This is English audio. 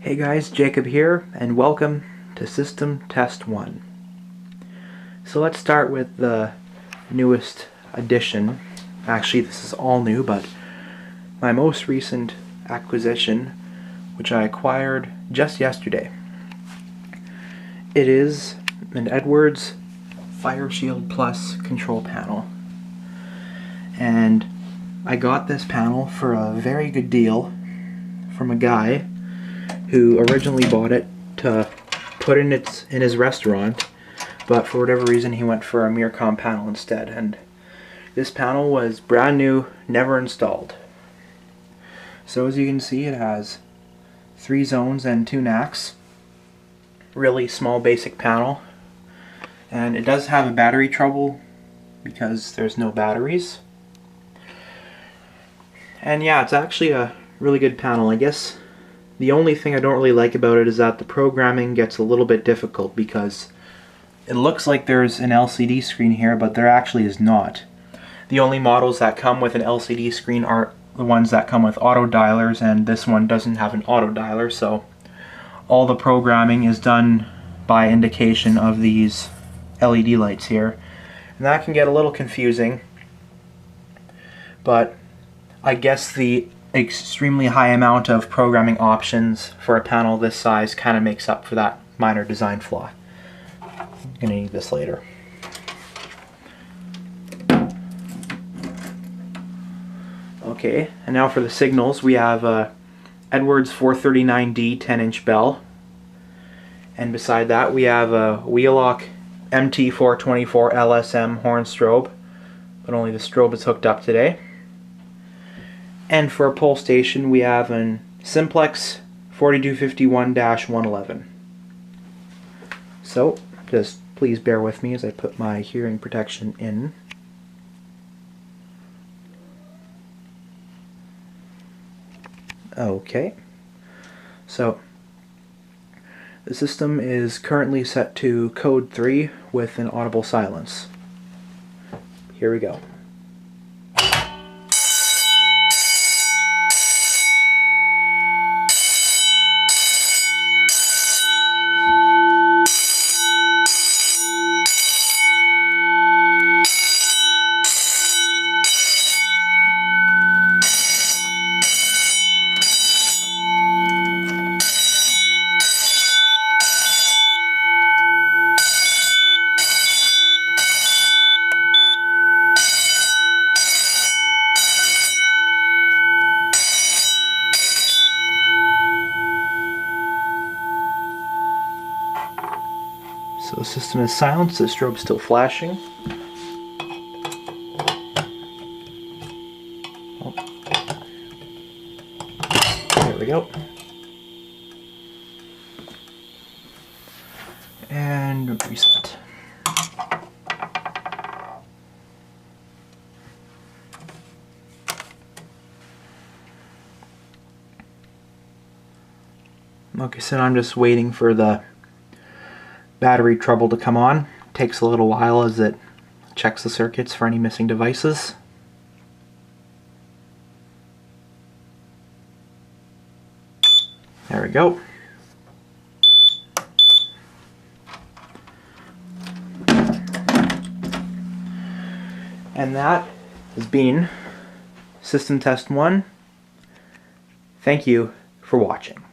Hey guys, Jacob here, and welcome to System Test 1. So let's start with the newest addition. Actually, this is all new, but my most recent acquisition, which I acquired just yesterday. It is an Edwards Fire Shield Plus control panel. And I got this panel for a very good deal from a guy who originally bought it to put in his restaurant, but for whatever reason he went for a Mircom panel instead, and this panel was brand new, never installed. So as you can see, it has 3 zones and 2 NACs. Really small basic panel, and it does have a battery trouble because there's no batteries. And yeah, it's actually a really good panel. I guess the only thing I don't really like about it is that the programming gets a little bit difficult because it looks like there's an LCD screen here, but there actually is not. The only models that come with an LCD screen are the ones that come with auto dialers, and this one doesn't have an auto dialer, so all the programming is done by indication of these LED lights here. And that can get a little confusing, but I guess the extremely high amount of programming options for a panel this size kind of makes up for that minor design flaw. I'm going to need this later. Okay, and now for the signals, we have a Edwards 439D 10-inch bell, and beside that we have a Wheelock MT424 LSM horn strobe, but only the strobe is hooked up today. And for a pull station, we have an Simplex 4251-111. So, just please bear with me as I put my hearing protection in. Okay, so the system is currently set to code 3 with an audible silence. Here we go. So the system is silenced, the strobe's still flashing. Oh. There we go. And reset. Okay, so I'm just waiting for the battery trouble to come on. Takes a little while as it checks the circuits for any missing devices. There we go. And that has been System Test 1. Thank you for watching.